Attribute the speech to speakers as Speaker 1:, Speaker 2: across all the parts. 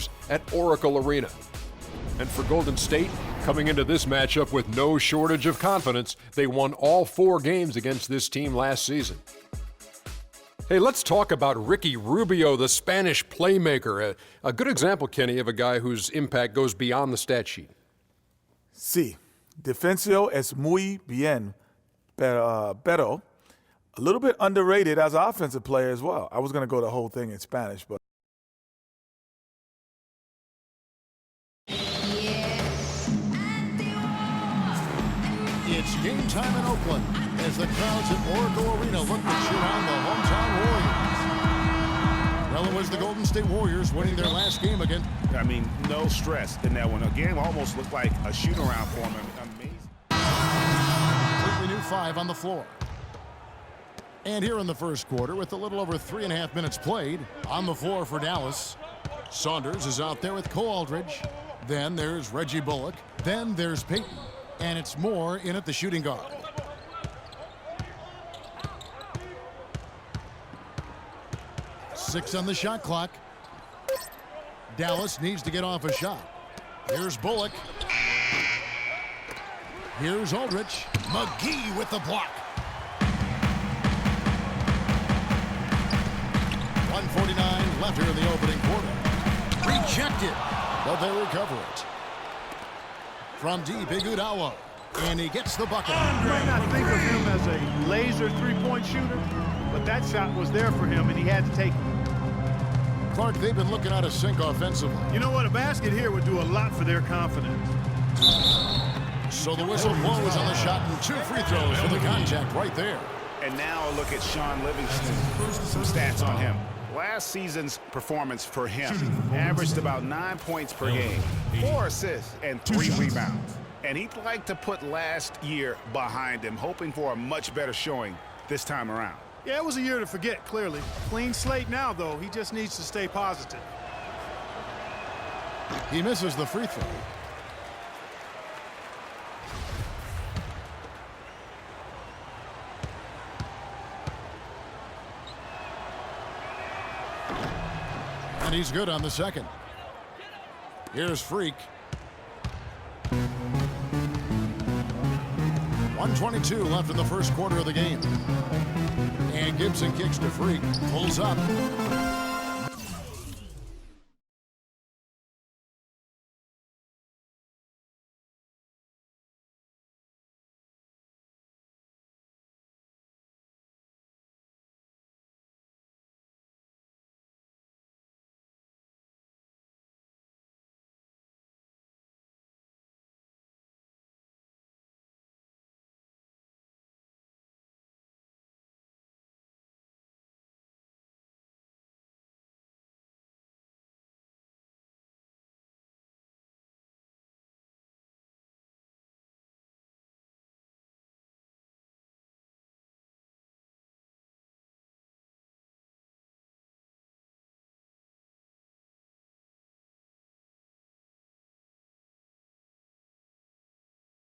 Speaker 1: Warriors at Oracle Arena. And for Golden State, coming into this matchup with no shortage of confidence, they won all 4 games against this team last season. Hey, let's talk about Ricky Rubio, the Spanish playmaker. A good example, Kenny, of a guy whose impact goes beyond the stat sheet.
Speaker 2: Sí, defensivo es muy bien, pero a little bit underrated as an offensive player as well. I was going to go the whole thing in Spanish, but.
Speaker 3: It's game time in Oakland as the crowds at Oracle Arena look to cheer on the hometown Warriors. Well, it was the Golden State Warriors winning their last game again.
Speaker 4: I mean, no stress in that one. The game almost looked like a shoot-around for him. Amazing.
Speaker 3: Completely new 5 on the floor. And here in the first quarter, with a little over 3.5 minutes played, on the floor for Dallas, Saunders is out there with Cole Aldridge. Then there's Reggie Bullock. Then there's Payton. And it's Moore in at the shooting guard. Six on the shot clock. Dallas needs to get off a shot. Here's Bullock. Here's Aldridge. McGee with the block. 1:49 left here in the opening quarter. Rejected, but they recover it. From deep, Iguodala, and he gets the bucket.
Speaker 5: You might not think of him as a laser three-point shooter, but that shot was there for him, and he had to take it.
Speaker 3: Clark, they've been looking out of sync offensively.
Speaker 5: You know what? A basket here would do a lot for their confidence.
Speaker 3: So the whistle blows on the shot, and 2 free throws for the contact right there.
Speaker 4: And now a look at Sean Livingston. Some stats on him. Last season's performance for him averaged about 9 points per game, 4 assists, and 3 rebounds. And he'd like to put last year behind him, hoping for a much better showing this time around.
Speaker 5: Yeah, it was a year to forget, clearly. Clean slate now, though. He just needs to stay positive.
Speaker 3: He misses the free throw. And he's good on the second. Here's Freak. 1:22 left in the first quarter of the game. And Gibson kicks to Freak. Pulls up.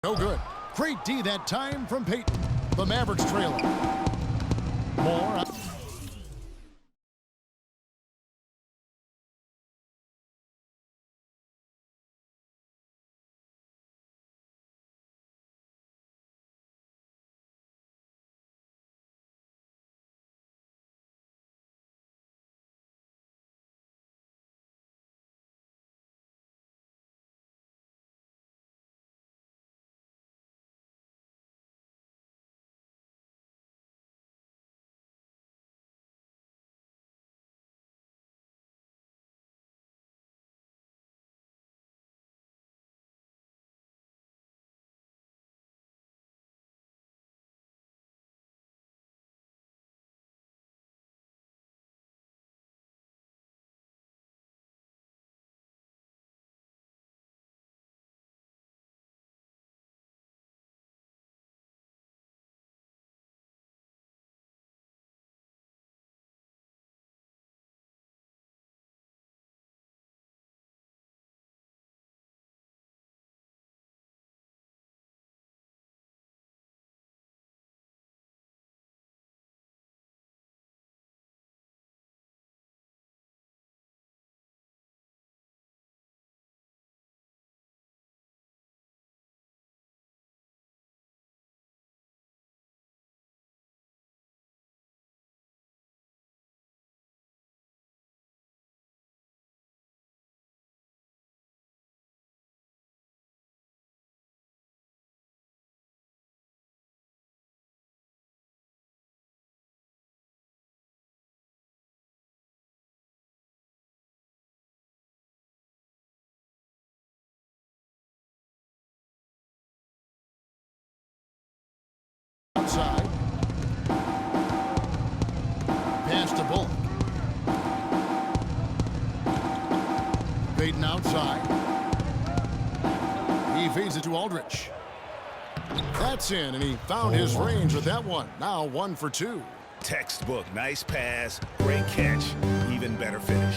Speaker 3: No good. Great D that time from Payton. The Mavericks trailing. Moore. Payton outside. He feeds it to Aldridge. That's in, and he found his range with that one. Now 1 for 2.
Speaker 4: Textbook. Nice pass. Great catch. Even better finish.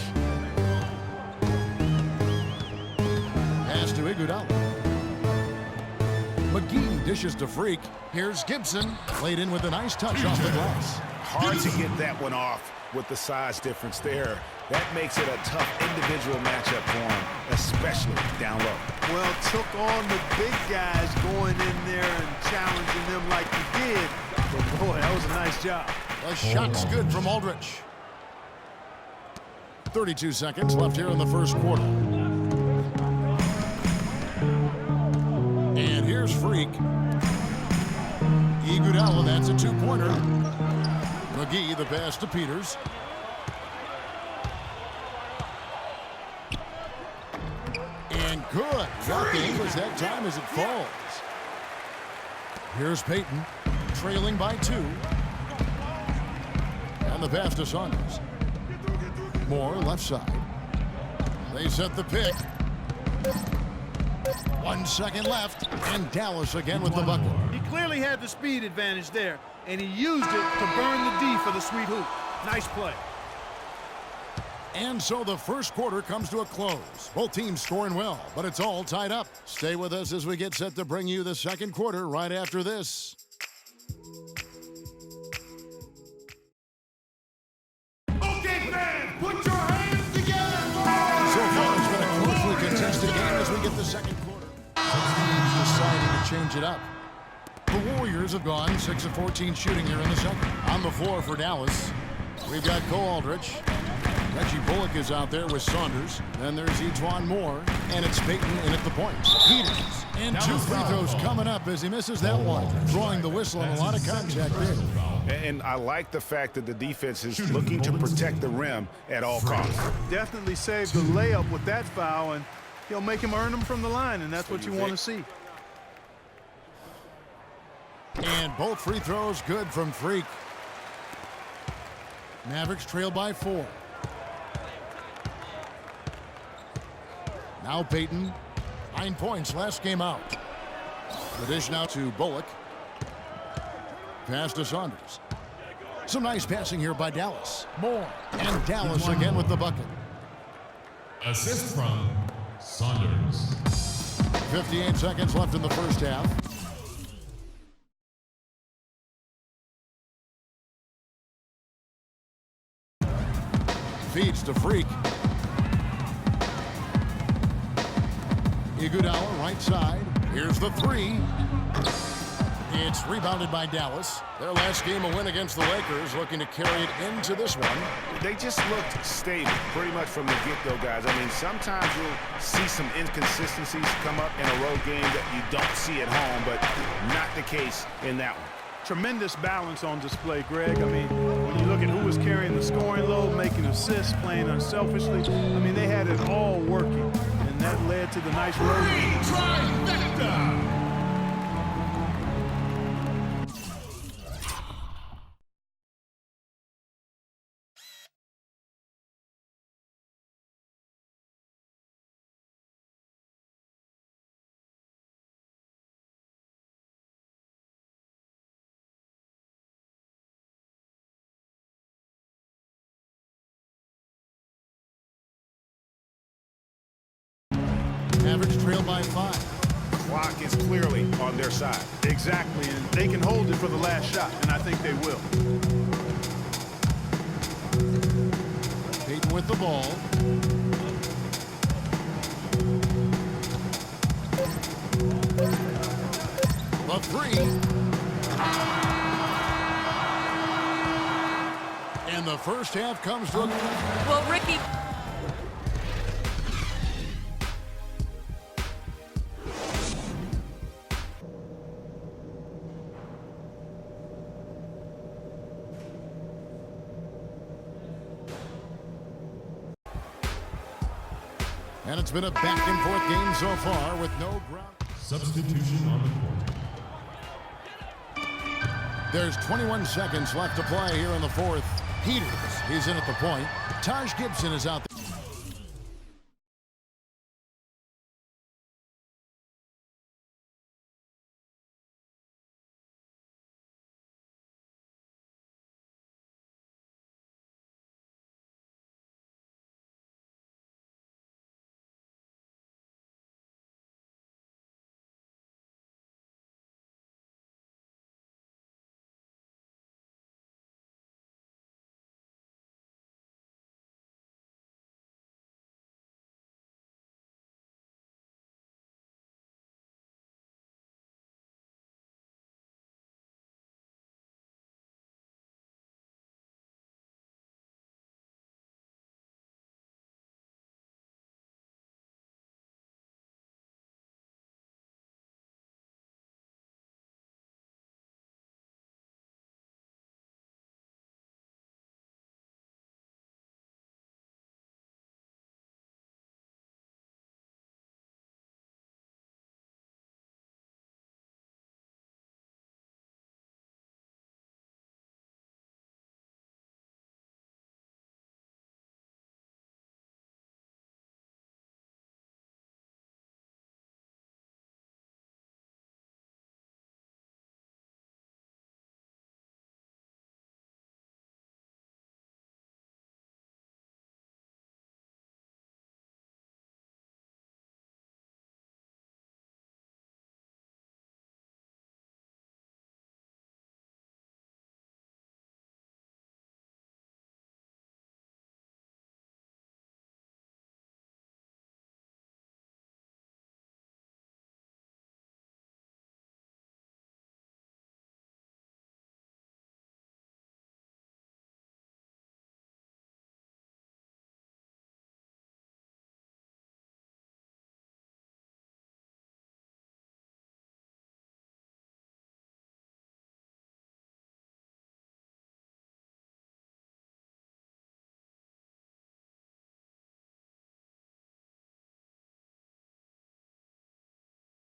Speaker 3: Pass to Iguodala. McGee dishes to Freak. Here's Gibson. Played in with a nice touch off the glass.
Speaker 4: Hard to get that one off with the size difference there. That makes it a tough individual matchup for him, especially down low.
Speaker 5: Well, took on the big guys going in there and challenging them like he did. But boy, that was a nice job.
Speaker 3: The shot's good from Aldridge. 32 seconds left here in the first quarter. And here's Freak. Iguodala, that's a 2-pointer. McGee, the pass to Peters. And good. Got the English that time as it falls. Here's Payton, trailing by 2. And the pass to Saunders. Moore, left side. They set the pick. 1 second left, and Dallas again with the bucket.
Speaker 5: He clearly had the speed advantage there, and he used it to burn the D for the sweet hoop. Nice play.
Speaker 3: And so the first quarter comes to a close. Both teams scoring well, but it's all tied up. Stay with us as we get set to bring you the second quarter right after this.
Speaker 6: Okay, man, put your hands together.
Speaker 3: So far, it's been a closely contested game as we get the second quarter. Both teams deciding to change it up. The Warriors have gone 6 of 14 shooting here in the second. On the floor for Dallas, we've got Cole Aldridge. Reggie Bullock is out there with Saunders. Then there's E'Twaun Moore, and it's Payton in at the point. Peters, and 2 free throws coming up as he misses that one, drawing the whistle and a lot of contact there.
Speaker 4: And I like the fact that the defense is looking to protect the rim at all costs.
Speaker 5: Definitely saved the layup with that foul, and he'll make him earn them from the line, and that's what you want to see.
Speaker 3: And both free throws good from Freak. Mavericks trail by 4. Now Payton, 9 points last game out. The dish now to Bullock. Pass to Saunders. Some nice passing here by Dallas. Moore, and Dallas again with the bucket.
Speaker 6: Assist from Saunders.
Speaker 3: 58 seconds left in the first half. Feeds to Freak. Iguodala, right side. Here's the 3. It's rebounded by Dallas. Their last game, a win against the Lakers, looking to carry it into this one.
Speaker 4: They just looked stable pretty much from the get-go, guys. I mean, sometimes you'll see some inconsistencies come up in a road game that you don't see at home, but not the case in that one.
Speaker 5: Tremendous balance on display, Greg. I mean, when you look at who was carrying the scoring load, making assists, playing unselfishly, I mean, they had it all working, and that led to the nice road game.
Speaker 6: Trifecta.
Speaker 3: Mavericks trail by 5.
Speaker 4: Clock is clearly on their side.
Speaker 5: Exactly, and they can hold it for the last shot, and I think they will.
Speaker 3: Payton with the ball. The 3. And the first half comes to a...
Speaker 7: Well, Ricky...
Speaker 3: And it's been a back-and-forth game so far with no ground.
Speaker 6: Substitution on the court.
Speaker 3: There's 21 seconds left to play here in the fourth. Peters, he's in at the point. Taj Gibson is out there.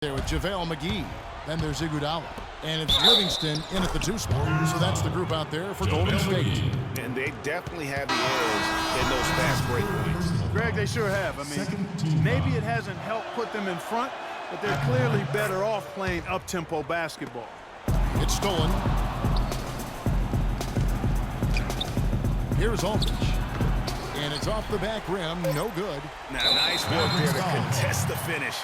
Speaker 3: There with JaVale McGee. Then there's Iguodala. And it's Livingston in at the 2 spot. So that's the group out there for Golden State.
Speaker 4: And they definitely have the edge in those fast break points.
Speaker 5: Greg, they sure have. I mean, maybe it hasn't helped put them in front, but they're clearly better off playing up-tempo basketball.
Speaker 3: It's stolen. Here's Aldridge. And it's off the back rim. No good.
Speaker 4: Now, nice work there to contest the finish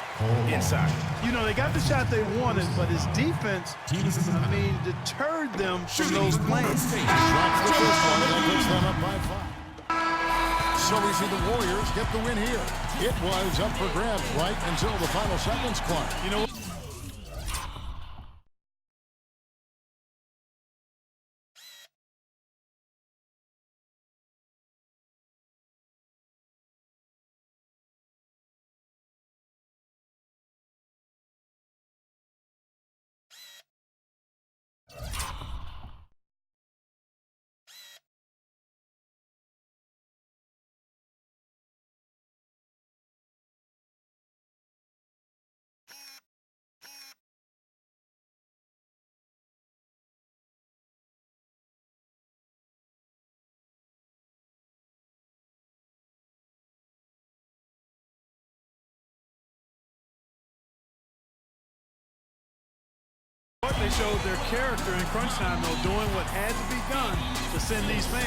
Speaker 4: inside.
Speaker 5: You know, they got the shot they wanted, but his defense, I mean, deterred them from those plays.
Speaker 3: Drops the first one, and that puts them up by 5. So we see the Warriors get the win here. It was up for grabs right until the final seconds, Clark.
Speaker 5: You know, they showed their character in crunch time, though, doing what had to be done to send these fans.